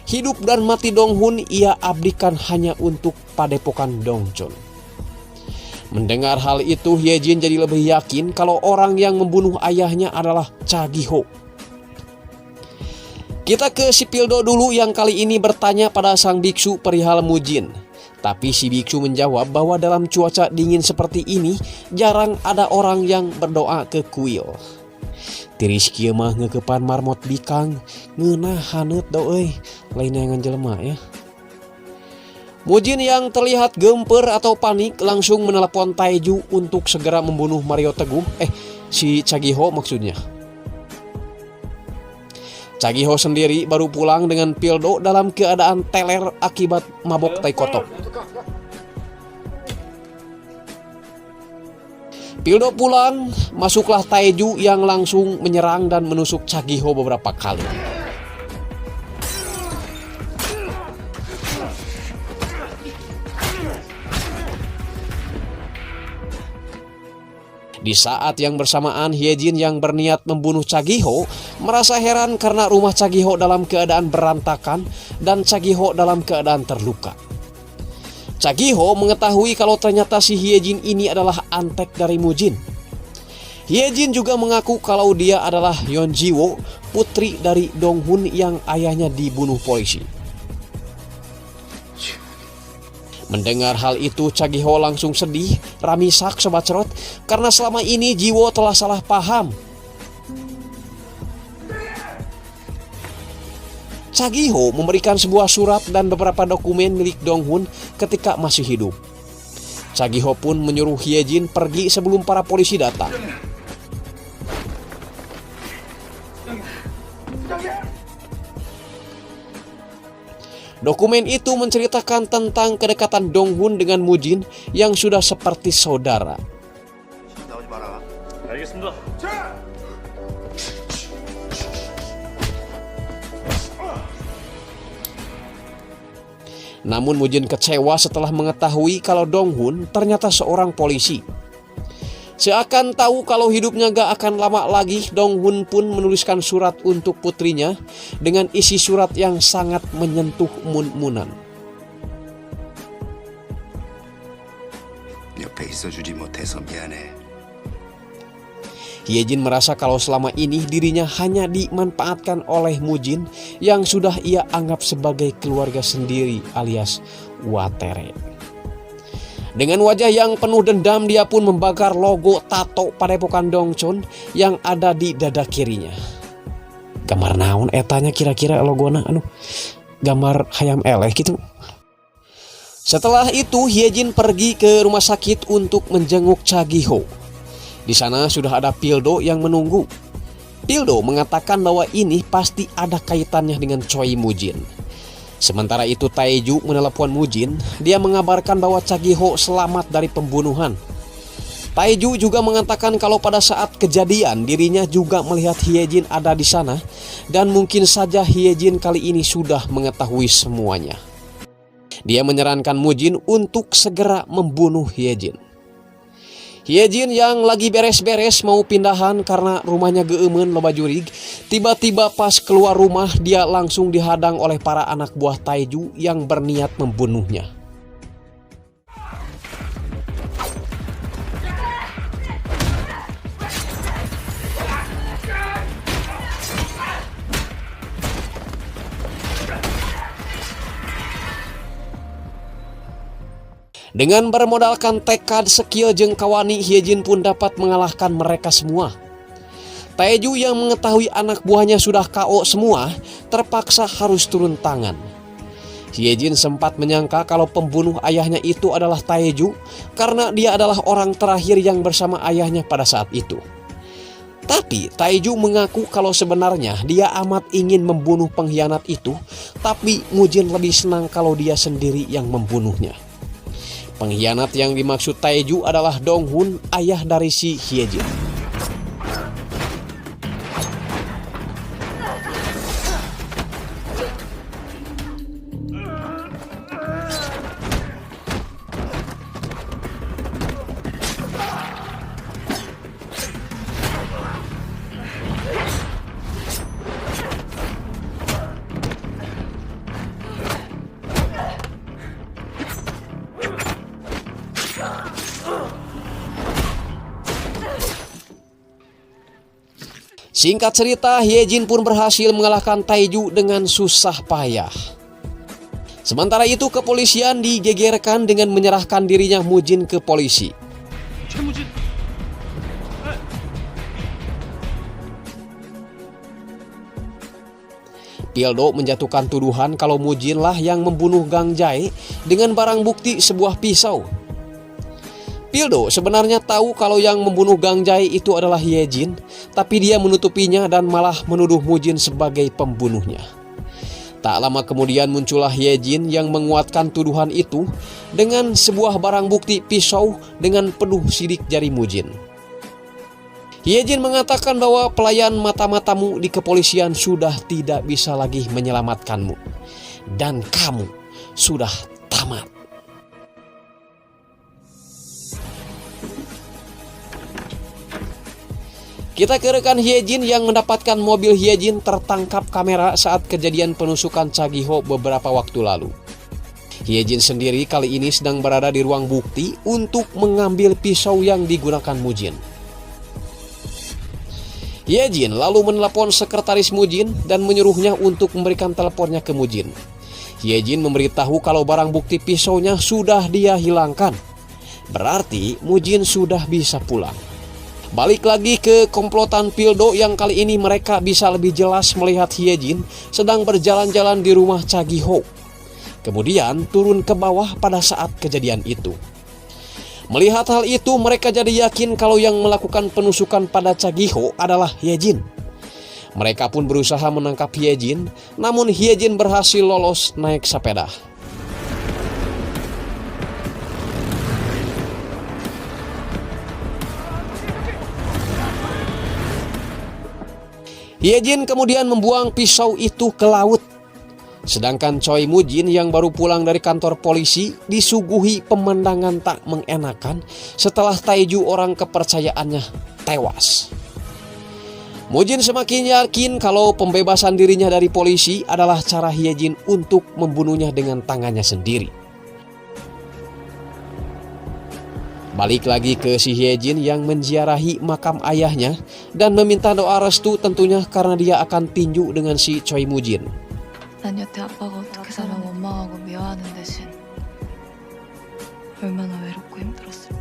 Hidup dan mati Donghun ia abdikan hanya untuk padepokan Dongchun. Mendengar hal itu, Hyejin jadi lebih yakin kalau orang yang membunuh ayahnya adalah Chagiho. Kita ke si Pildo dulu yang kali ini bertanya pada sang biksu perihal Mujin. Tapi si biksu menjawab bahwa dalam cuaca dingin seperti ini jarang ada orang yang berdoa ke kuil. Tiris kieu mah ngeukepan marmot bikang, ngeunah haneut do euy, lain yang jelema ya. Mujin yang terlihat gemper atau panik langsung menelepon Taeju untuk segera membunuh Mario Teguh, si Chagiho maksudnya. Chagiho sendiri baru pulang dengan Pildo dalam keadaan teler akibat mabok taikoto. Pildo pulang, masuklah Taeju yang langsung menyerang dan menusuk Chagiho beberapa kali. Di saat yang bersamaan, Hyejin yang berniat membunuh Chagiho merasa heran karena rumah Chagiho dalam keadaan berantakan dan Chagiho dalam keadaan terluka. Chagiho mengetahui kalau ternyata si Hyejin ini adalah antek dari Mujin. Hyejin juga mengaku kalau dia adalah Yeonjiwo, putri dari Donghun yang ayahnya dibunuh polisi. Mendengar hal itu, Chagiho langsung sedih, ramisak sobat cerot, karena selama ini Jiwo telah salah paham. Chagiho memberikan sebuah surat dan beberapa dokumen milik Donghun ketika masih hidup. Chagiho pun menyuruh Hyejin pergi sebelum para polisi datang. Dokumen itu menceritakan tentang kedekatan Donghun dengan Mujin yang sudah seperti saudara. Namun Mujin kecewa setelah mengetahui kalau Donghun ternyata seorang polisi. Seakan tahu kalau hidupnya gak akan lama lagi, Donghun pun menuliskan surat untuk putrinya dengan isi surat yang sangat menyentuh Mun-munan. Hyejin merasa kalau selama ini dirinya hanya dimanfaatkan oleh Mujin yang sudah ia anggap sebagai keluarga sendiri alias watere. Dengan wajah yang penuh dendam, dia pun membakar logo tato Padepokan Dongcheon yang ada di dada kirinya. Gambar naon etanya kira-kira logona, gambar hayam eleh gitu. Setelah itu Hyejin pergi ke rumah sakit untuk menjenguk Chagiho. Di sana sudah ada Pildo yang menunggu. Pildo mengatakan bahwa ini pasti ada kaitannya dengan Choi Mujin. Sementara itu Taeju menelepon Mujin, dia mengabarkan bahwa Chagiho selamat dari pembunuhan. Taeju juga mengatakan kalau pada saat kejadian dirinya juga melihat Hyejin ada di sana dan mungkin saja Hyejin kali ini sudah mengetahui semuanya. Dia menyarankan Mujin untuk segera membunuh Hyejin. Hyejin yang lagi beres-beres mau pindahan karena rumahnya geueun loba jurig, tiba-tiba pas keluar rumah dia langsung dihadang oleh para anak buah Taeju yang berniat membunuhnya. Dengan bermodalkan tekad, skill jeung kawani, Hyejin pun dapat mengalahkan mereka semua. Taeju yang mengetahui anak buahnya sudah KO semua, terpaksa harus turun tangan. Hyejin sempat menyangka kalau pembunuh ayahnya itu adalah Taeju karena dia adalah orang terakhir yang bersama ayahnya pada saat itu. Tapi Taeju mengaku kalau sebenarnya dia amat ingin membunuh pengkhianat itu, tapi Mujin lebih senang kalau dia sendiri yang membunuhnya. Pengkhianat yang dimaksud Taeju adalah Donghun, ayah dari si Hyejin. Singkat cerita, Hyejin pun berhasil mengalahkan Taeju dengan susah payah. Sementara itu kepolisian digegerkan dengan menyerahkan dirinya Mujin ke polisi. Pildo menjatuhkan tuduhan kalau Mujin lah yang membunuh Gang Jae dengan barang bukti sebuah pisau. Pildo sebenarnya tahu kalau yang membunuh Gang Jae itu adalah Yejin, tapi dia menutupinya dan malah menuduh Mujin sebagai pembunuhnya. Tak lama kemudian muncullah Yejin yang menguatkan tuduhan itu dengan sebuah barang bukti pisau dengan penuh sidik jari Mujin. Yejin mengatakan bahwa pelayan mata-matamu di kepolisian sudah tidak bisa lagi menyelamatkanmu. Dan kamu sudah tamat. Kita ke rekan Hyejin yang mendapatkan mobil Hyejin tertangkap kamera saat kejadian penusukan Chagiho beberapa waktu lalu. Hyejin sendiri kali ini sedang berada di ruang bukti untuk mengambil pisau yang digunakan Mujin. Hyejin lalu menelepon sekretaris Mujin dan menyuruhnya untuk memberikan teleponnya ke Mujin. Hyejin memberitahu kalau barang bukti pisaunya sudah dia hilangkan. Berarti Mujin sudah bisa pulang. Balik lagi ke komplotan Pildo yang kali ini mereka bisa lebih jelas melihat Hyejin sedang berjalan-jalan di rumah Chagiho. Kemudian turun ke bawah pada saat kejadian itu. Melihat hal itu, mereka jadi yakin kalau yang melakukan penusukan pada Chagiho adalah Hyejin. Mereka pun berusaha menangkap Hyejin, namun Hyejin berhasil lolos naik sepeda. Hyejin kemudian membuang pisau itu ke laut. Sedangkan Choi Mujin yang baru pulang dari kantor polisi disuguhi pemandangan tak mengenakan setelah Taeju orang kepercayaannya tewas. Mujin semakin yakin kalau pembebasan dirinya dari polisi adalah cara Hyejin untuk membunuhnya dengan tangannya sendiri. Balik lagi ke si Hyejin yang menziarahi makam ayahnya dan meminta doa restu tentunya karena dia akan tinju dengan si Choi Mujin. 난 여태 아빠가 어떻게 살면 원망하고 미워하는 대신 얼마나 외롭고 힘들었을까.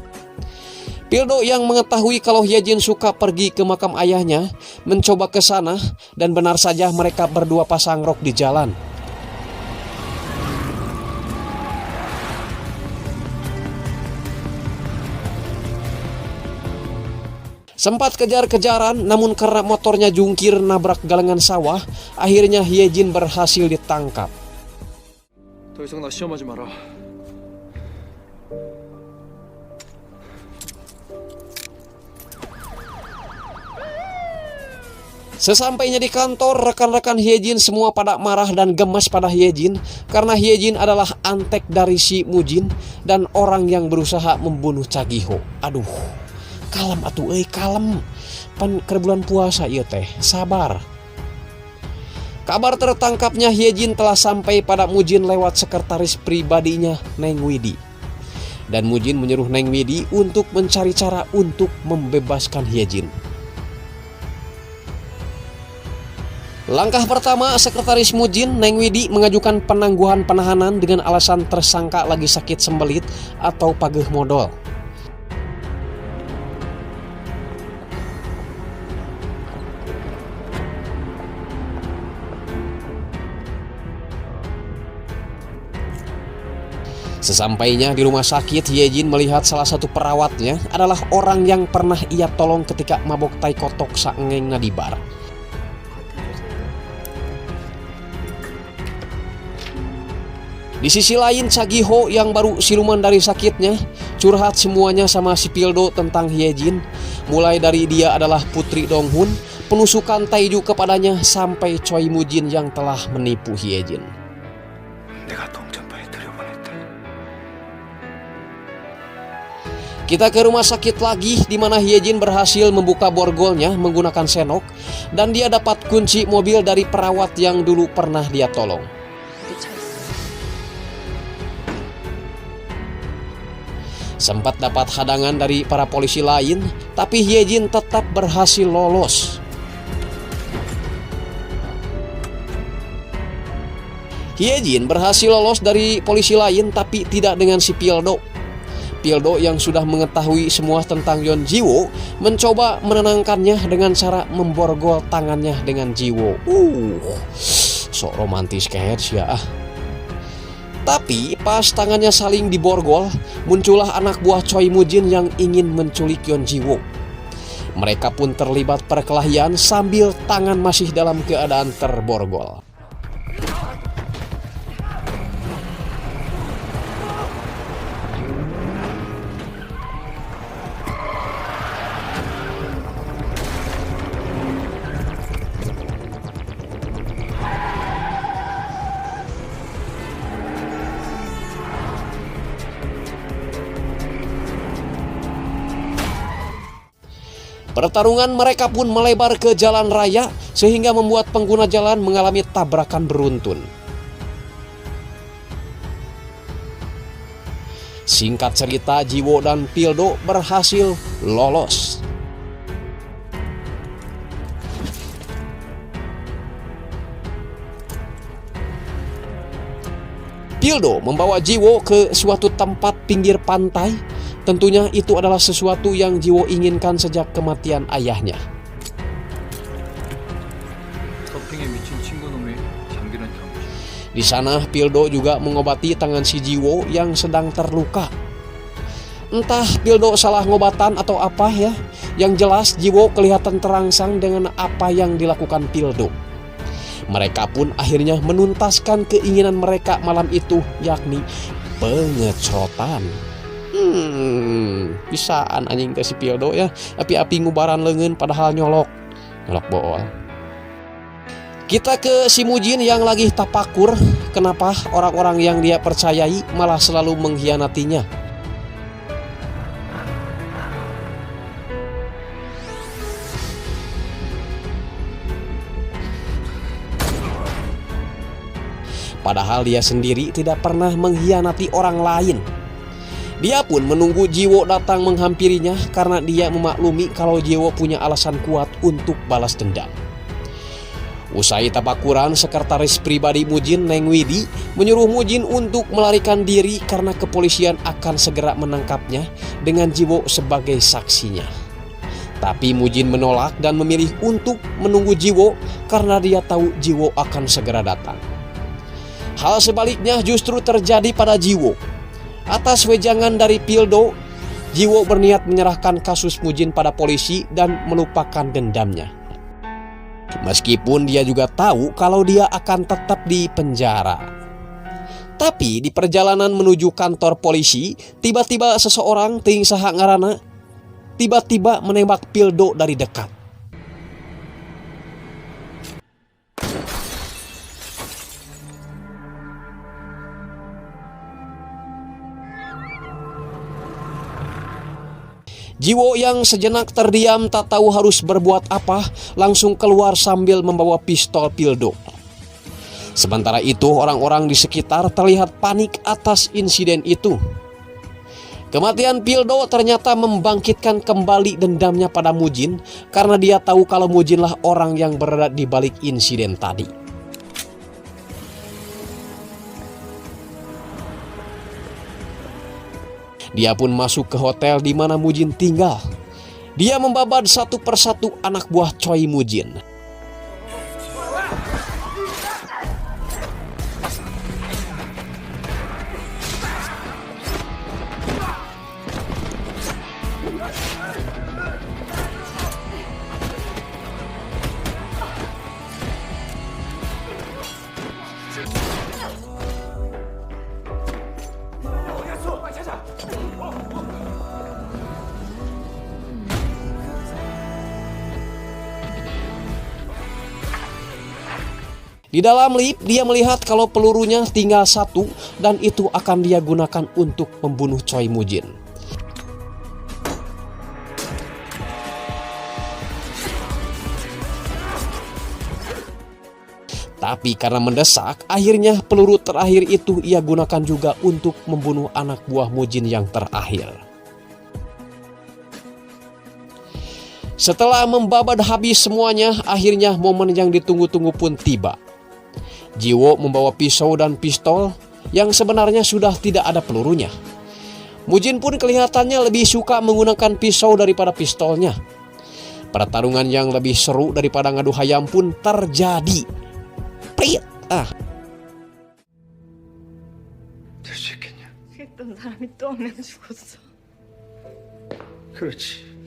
Pildo yang mengetahui kalau Hyejin suka pergi ke makam ayahnya mencoba ke sana dan benar saja mereka berdua pasang rok di jalan. Sempat kejar-kejaran, namun karena motornya jungkir nabrak galengan sawah, akhirnya Hyejin berhasil ditangkap. 더 이상 나 시험하지 마라. Sesampainya di kantor, rekan-rekan Hyejin semua pada marah dan gemas pada Hyejin karena Hyejin adalah antek dari si Mujin dan orang yang berusaha membunuh Chagiho. Aduh. Kalem atuh euy, kalem. Pan keur bulan puasa ieu teh, sabar. Kabar tertangkapnya Hyejin telah sampai pada Mujin lewat sekretaris pribadinya Neng Widi. Dan Mujin menyuruh Neng Widi untuk mencari cara untuk membebaskan Hyejin. Langkah pertama, sekretaris Mujin Neng Widi mengajukan penangguhan penahanan dengan alasan tersangka lagi sakit sembelit atau pageuh modal. Sesampainya di rumah sakit, Hyejin melihat salah satu perawatnya adalah orang yang pernah ia tolong ketika mabok tai kotok saengengna di bar. Di sisi lain, Chagiho yang baru siluman dari sakitnya curhat semuanya sama si Pildo tentang Hyejin. Mulai dari dia adalah putri Donghun, penusukan Taeju kepadanya, sampai Choi Mujin yang telah menipu Hyejin. 내가 동전파에 들여보냈다. Kita ke rumah sakit lagi di mana Hyejin berhasil membuka borgolnya menggunakan senok dan dia dapat kunci mobil dari perawat yang dulu pernah dia tolong. Sempat dapat hadangan dari para polisi lain, tapi Hyejin tetap berhasil lolos. Hyejin berhasil lolos dari polisi lain tapi tidak dengan si Pildo. Pildo yang sudah mengetahui semua tentang Yeon Jiwo mencoba menenangkannya dengan cara memborgol tangannya dengan Jiwo. sok romantis kehead sia ah. Tapi pas tangannya saling diborgol, muncullah anak buah Choi Mujin yang ingin menculik Yeon Ji-woo. Mereka pun terlibat perkelahian sambil tangan masih dalam keadaan terborgol. Pertarungan mereka pun melebar ke jalan raya sehingga membuat pengguna jalan mengalami tabrakan beruntun. Singkat cerita, Ji-woo dan Pildo berhasil lolos. Pildo membawa Ji-woo ke suatu tempat pinggir pantai. Tentunya itu adalah sesuatu yang Ji-woo inginkan sejak kematian ayahnya. Di sana Pildo juga mengobati tangan si Ji-woo yang sedang terluka. Entah Pildo salah ngobatan atau apa ya. Yang jelas Ji-woo kelihatan terangsang dengan apa yang dilakukan Pildo. Mereka pun akhirnya menuntaskan keinginan mereka malam itu, yakni pengecrotan. Bisaan anjing teh si Pildo ya, api-api ngubaran leungeun padahal nyolok bool. Kita ke si Mujin yang lagi tapakur, kenapa orang-orang yang dia percayai malah selalu mengkhianatinya. Padahal dia sendiri tidak pernah mengkhianati orang lain. Dia pun menunggu Ji-woo datang menghampirinya karena dia memaklumi kalau Ji-woo punya alasan kuat untuk balas dendam. Usai tapakuran, sekretaris pribadi Mujin, Neng Widi, menyuruh Mujin untuk melarikan diri karena kepolisian akan segera menangkapnya dengan Ji-woo sebagai saksinya. Tapi Mujin menolak dan memilih untuk menunggu Ji-woo karena dia tahu Ji-woo akan segera datang. Hal sebaliknya justru terjadi pada Ji-woo. Atas wejangan dari Pildo, Ji-woo berniat menyerahkan kasus Mujin pada polisi dan melupakan dendamnya. Meskipun dia juga tahu kalau dia akan tetap di penjara. Tapi di perjalanan menuju kantor polisi, tiba-tiba seseorang teuing saha ngaranna tiba-tiba menembak Pildo dari dekat. Ji-woo yang sejenak terdiam tak tahu harus berbuat apa, langsung keluar sambil membawa pistol Pildo. Sementara itu orang-orang di sekitar terlihat panik atas insiden itu. Kematian Pildo ternyata membangkitkan kembali dendamnya pada Mujin karena dia tahu kalau Mujinlah orang yang berada di balik insiden tadi. Dia pun masuk ke hotel di mana Mujin tinggal. Dia membabat satu persatu anak buah Choi Mujin. Di dalam lift, dia melihat kalau pelurunya tinggal satu dan itu akan dia gunakan untuk membunuh Choi Mujin. Tapi karena mendesak, akhirnya peluru terakhir itu ia gunakan juga untuk membunuh anak buah Mujin yang terakhir. Setelah membabat habis semuanya, akhirnya momen yang ditunggu-tunggu pun tiba. Ji-woo membawa pisau dan pistol yang sebenarnya sudah tidak ada pelurunya. Mujin pun kelihatannya lebih suka menggunakan pisau daripada pistolnya. Pertarungan yang lebih seru daripada ngadu hayam pun terjadi. Prit! ah. 될 수 있겠냐? 했던 사람이 또 한 명 죽었어. 그렇지.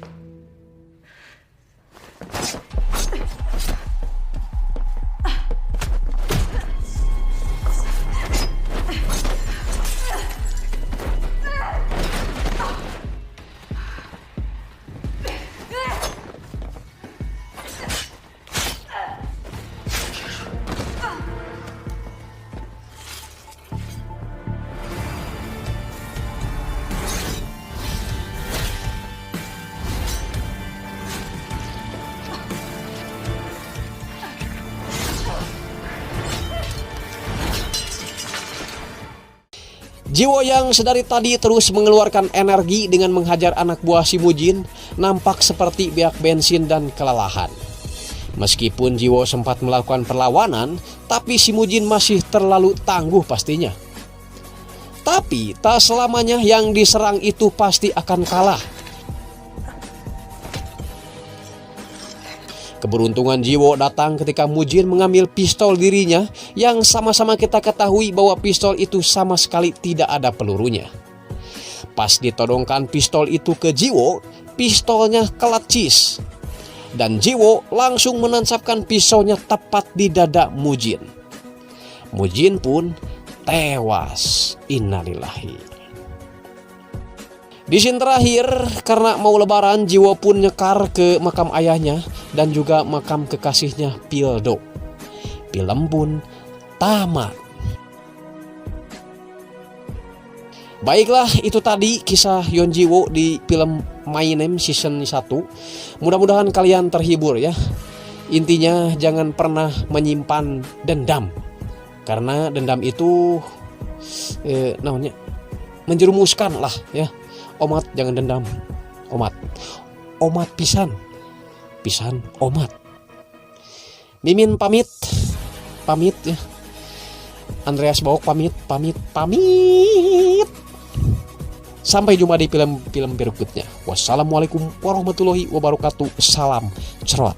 Jiwo yang sedari tadi terus mengeluarkan energi dengan menghajar anak buah si Mujin nampak seperti biak bensin dan kelelahan. Meskipun Jiwo sempat melakukan perlawanan, tapi si Mujin masih terlalu tangguh pastinya. Tapi tak selamanya yang diserang itu pasti akan kalah. Keberuntungan Jiwo datang ketika Mujin mengambil pistol dirinya yang sama-sama kita ketahui bahwa pistol itu sama sekali tidak ada pelurunya. Pas ditodongkan pistol itu ke Jiwo, pistolnya kelecis. Dan Jiwo langsung menancapkan pisaunya tepat di dada Mujin. Mujin pun tewas. Innalillahi. Di scene terakhir, karena mau lebaran, Jiwo pun nyekar ke makam ayahnya dan juga makam kekasihnya Pildo. Film pun tamat. Baiklah, itu tadi kisah Yeon Jiwo di film My Name Season 1. Mudah-mudahan kalian terhibur ya. Intinya jangan pernah menyimpan dendam. Karena dendam itu namanya menjerumuskan lah ya. Omat jangan dendam. Omat pisan omat. Mimin pamit ya. Andreas Bawok pamit. Sampai jumpa di film-film berikutnya. Wassalamualaikum warahmatullahi wabarakatuh. Salam cerot.